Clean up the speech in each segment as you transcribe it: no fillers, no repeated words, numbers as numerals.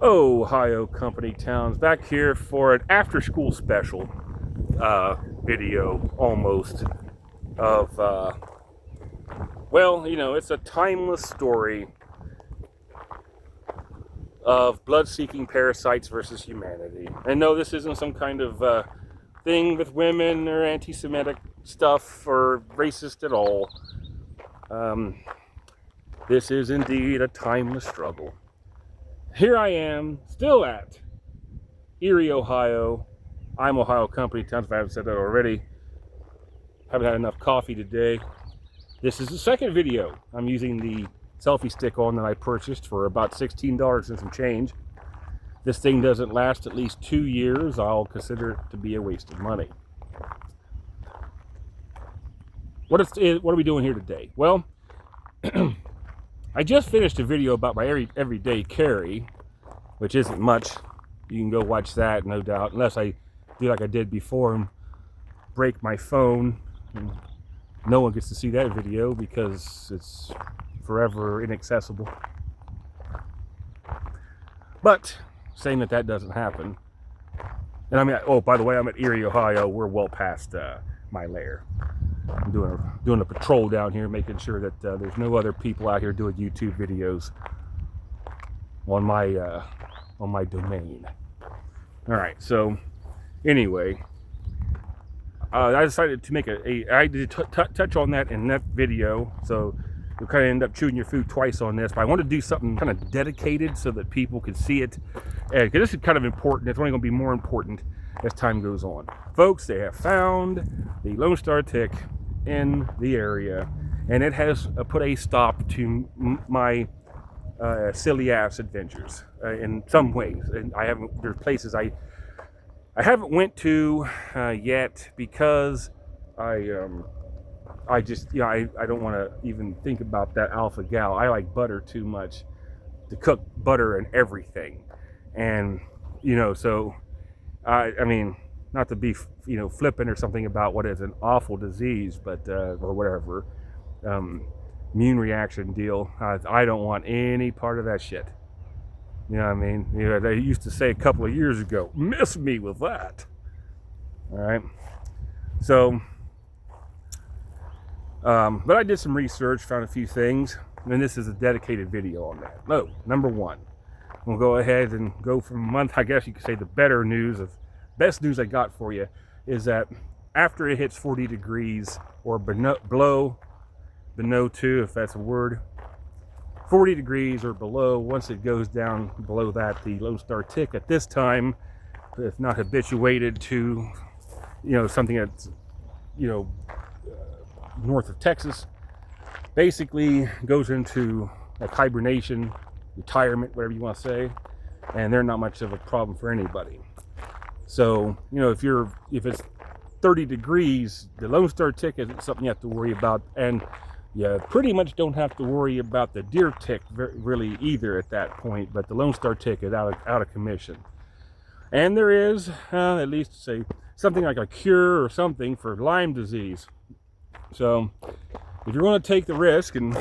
Ohio Company Towns back here for an after school special video almost of well, you know, it's a timeless story of blood-seeking parasites versus humanity. And no, this isn't some kind of thing with women or anti-Semitic stuff or racist at all. This is indeed a timeless struggle. Here I am, still at Erie, Ohio. I'm Ohio Company Towns, if I haven't said that already. Haven't had enough coffee today. This is the second video I'm using the selfie stick on that I purchased for about $16 and some change. This thing doesn't last at least 2 years. I'll consider it to be a waste of money. What are we doing here today? Well, I just finished a video about my everyday carry, which isn't much. You can go watch that, no doubt, unless I do like I did before and break my phone. And no one gets to see that video because it's forever inaccessible. But saying that doesn't happen, and I mean, oh, by the way, I'm at Erie, Ohio. We're well past my lair. I'm doing a patrol down here, making sure that there's no other people out here doing YouTube videos on my domain. All right, so anyway, I decided to make I did touch on that in that video, so you'll kind of end up chewing your food twice on this. But I want to do something kind of dedicated so that people can see it, because this is kind of important. It's only going to be more important as time goes on. Folks, they have found the Lone Star Tick in the area, and it has put a stop to my silly ass adventures in some ways. And there's places I haven't went to yet because I just, you know, I don't want to even think about that alpha gal. I like butter too much to cook butter and everything, and you know, so I mean, not to be, you know, flippant or something about what is an awful disease, but or whatever, immune reaction deal. I don't want any part of that shit. You know what I mean? You know, they used to say a couple of years ago, "Miss me with that." All right. So, but I did some research, found a few things, and this is a dedicated video on that. Oh, number one, we'll go ahead and go from a month. I guess you could say the best news I got for you is that after it hits 40 degrees or below 2, if that's a word, 40 degrees or below, once it goes down below that, the Lone Star Tick at this time, if not habituated to, you know, something that's, you know, north of Texas, basically goes into like hibernation, retirement, whatever you want to say, and they're not much of a problem for anybody. So, you know, if it's 30 degrees, the Lone Star Tick isn't something you have to worry about, and you pretty much don't have to worry about the deer tick really either at that point. But the Lone Star Tick is out of commission, and there is at least say something like a cure or something for Lyme disease. So, if you're going to take the risk, and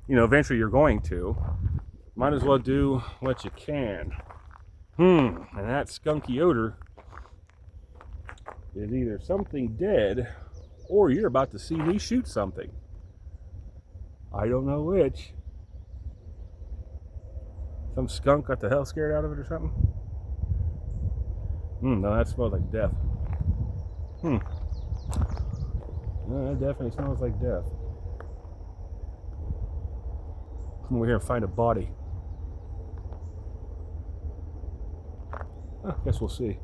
you know, eventually you're going to, might as well do what you can. And that skunky odor is either something dead or you're about to see me shoot something. I don't know which. Some skunk got the hell scared out of it or something? No, that smells like death. No, that definitely smells like death. Come over here and find a body. I guess we'll see.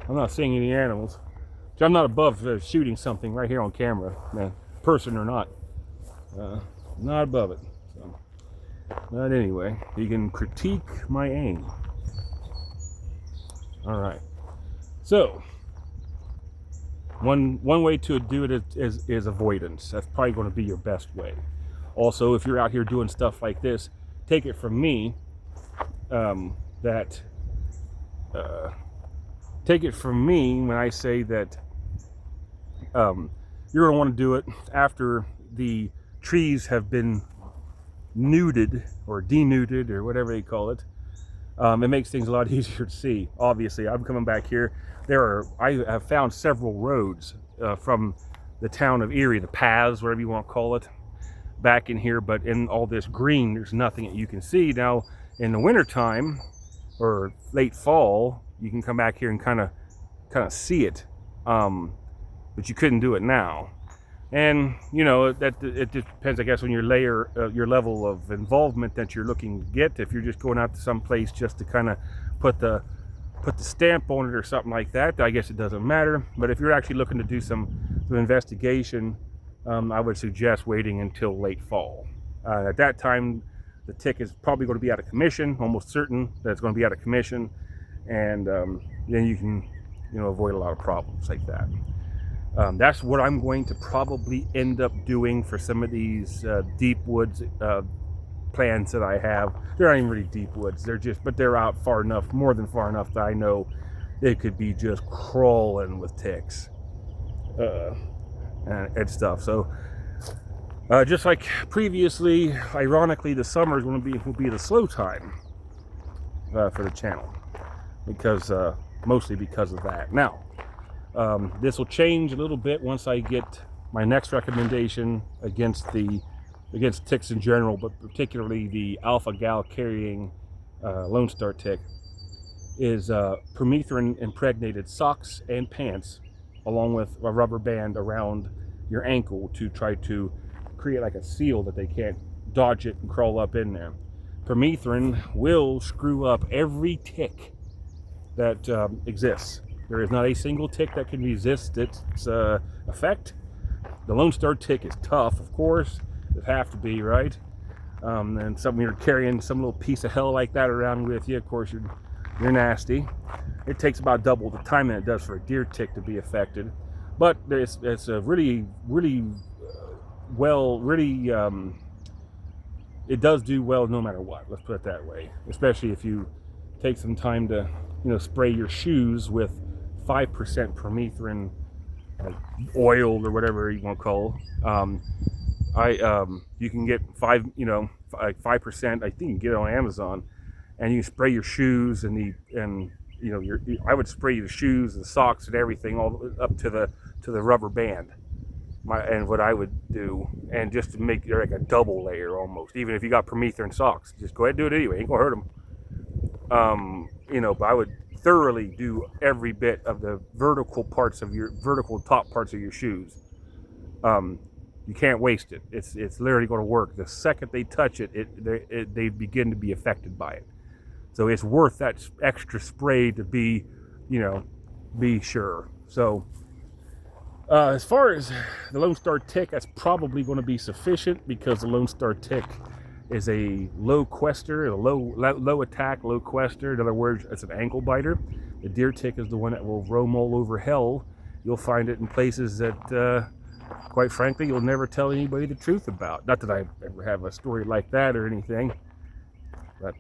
I'm not seeing any animals. I'm not above shooting something right here on camera, person or not. Not above it. So, but anyway, you can critique my aim. All right. So, one way to do it is avoidance. That's probably going to be your best way. Also, if you're out here doing stuff like this, take it from me take it from me when I say that you're going to want to do it after the trees have been nuded or denuded or whatever they call it, It makes things a lot easier to see. Obviously, I'm coming back here. I have found several roads from the town of Erie, the paths, whatever you want to call it, back in here. But in all this green, there's nothing that you can see. Now, in the wintertime or late fall, you can come back here and kind of see it, but you couldn't do it now. And you know that it just depends, I guess, on your level of involvement that you're looking to get. If you're just going out to some place just to kind of put the stamp on it or something like that, I guess it doesn't matter. But if you're actually looking to do some investigation, I would suggest waiting until late fall. At that time, the tick is probably going to be out of commission, almost certain that it's going to be out of commission, and then you can, avoid a lot of problems like that. That's what I'm going to probably end up doing for some of these deep woods plans that I have. They're not even really deep woods. But they're out far enough, more than far enough, that I know it could be just crawling with ticks and stuff. So just like previously, ironically, the summer will be the slow time for the channel, because mostly because of that. Now, this will change a little bit once I get my next recommendation against ticks in general, but particularly the alpha-gal carrying Lone Star tick, is permethrin impregnated socks and pants, along with a rubber band around your ankle to try to create like a seal that they can't dodge it and crawl up in there. Permethrin will screw up every tick that exists. There is not a single tick that can resist its effect. The Lone Star tick is tough, of course. It have to be, right? And you're carrying some little piece of hell like that around with you, of course you're nasty. It takes about double the time that it does for a deer tick to be affected. But it's a really it does do well no matter what, let's put it that way. Especially if you take some time to spray your shoes with 5% permethrin oil or whatever you want to call it. You can get 5%, I think you can get it on Amazon, and you spray your shoes I would spray the shoes and socks and everything all up to the rubber band. And what I would do, and just to make like a double layer almost, even if you got permethrin socks, just go ahead and do it anyway. Ain't gonna hurt them. But I would thoroughly do every bit of the vertical top parts of your shoes. You can't waste it. It's literally going to work. The second they touch it, they begin to be affected by it. So it's worth that extra spray to be sure. So as far as the Lone Star tick, that's probably going to be sufficient, because the Lone Star tick is a low quester, a low attack, low quester. In other words, it's an ankle biter. The deer tick is the one that will roam all over hell. You'll find it in places that, quite frankly, you'll never tell anybody the truth about. Not that I ever have a story like that or anything, but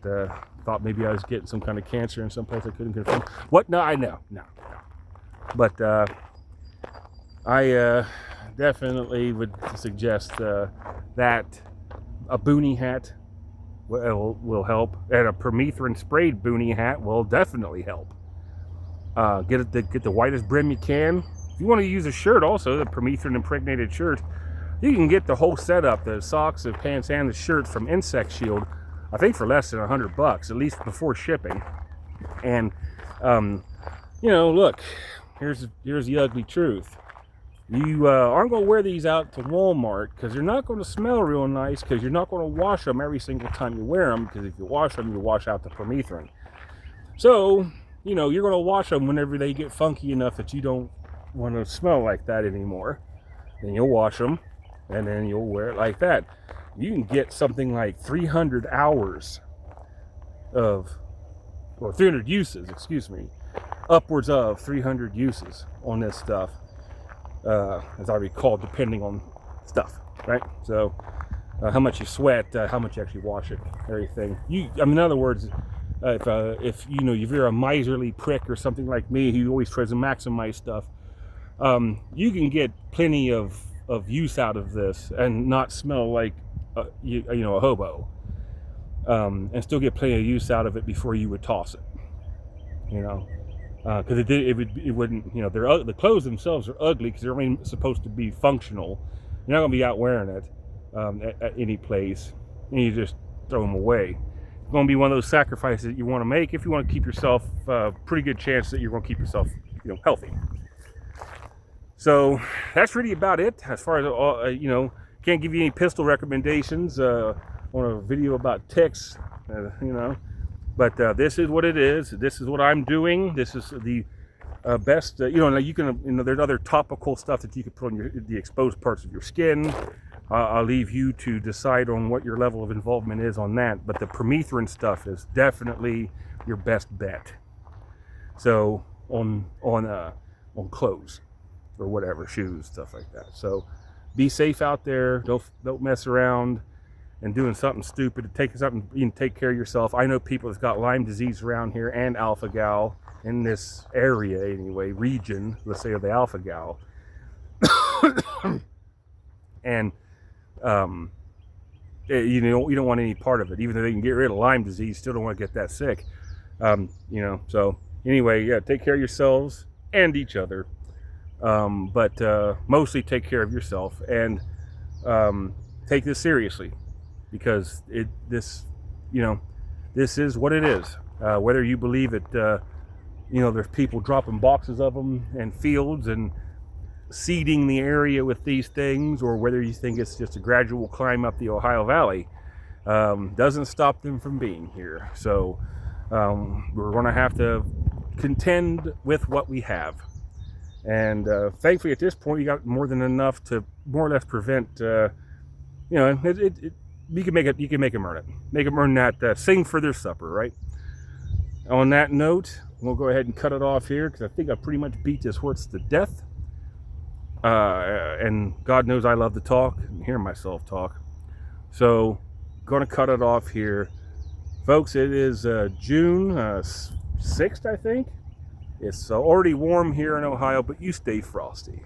thought maybe I was getting some kind of cancer in some place I couldn't confirm. What? No, I know. No. But I definitely would suggest that a boonie hat will help, and a permethrin sprayed boonie hat will definitely help. Get the widest brim you can. If you want to use a shirt, also the permethrin impregnated shirt, you can get the whole setup, the socks, the pants, and the shirt from Insect Shield, I think for less than $100, at least before shipping. And look, here's the ugly truth. You aren't going to wear these out to Walmart, because they're not going to smell real nice, because you're not going to wash them every single time you wear them, because if you wash them, you wash out the permethrin. So, you're going to wash them whenever they get funky enough that you don't want to smell like that anymore. Then you'll wash them, and then you'll wear it like that. You can get something like 300 hours or 300 uses, upwards of 300 uses on this stuff. As I recall, depending on stuff, right? So, how much you sweat, how much you actually wash it, everything. In other words, if you're a miserly prick or something like me who always tries to maximize stuff, you can get plenty of use out of this and not smell like a hobo. and still get plenty of use out of it before you would toss it. You know, because it wouldn't. You know, the clothes themselves are ugly because they're only supposed to be functional. You're not going to be out wearing it at any place, and you just throw them away. It's going to be one of those sacrifices that you want to make if you want to keep yourself pretty good chance that you're going to keep yourself, healthy. So that's really about it as far as can't give you any pistol recommendations on a video about ticks, but this is what it is. This is what I'm doing. This is the best. You can. There's other topical stuff that you can put on the exposed parts of your skin. I'll leave you to decide on what your level of involvement is on that. But the permethrin stuff is definitely your best bet. So on clothes or whatever, shoes, stuff like that. So be safe out there. Don't mess around and doing something stupid. Take care of yourself. I know people that's got Lyme disease around here and alpha-gal in this area anyway, region, let's say, of the alpha-gal. And you don't want any part of it. Even though they can get rid of Lyme disease, you still don't want to get that sick. So anyway, yeah, take care of yourselves and each other. But mostly take care of yourself and take this seriously, because this is what it is. Whether you believe it, there's people dropping boxes of them in fields and seeding the area with these things, or whether you think it's just a gradual climb up the Ohio Valley, doesn't stop them from being here. So we're going to have to contend with what we have. And thankfully, at this point, you got more than enough to more or less prevent. You can make them earn it. Make them earn that. Sing for their supper, right? On that note, we'll go ahead and cut it off here, because I think I pretty much beat this horse to death. And God knows I love to talk and hear myself talk. So, going to cut it off here, folks. It is June 6th, I think. It's already warm here in Ohio, but you stay frosty.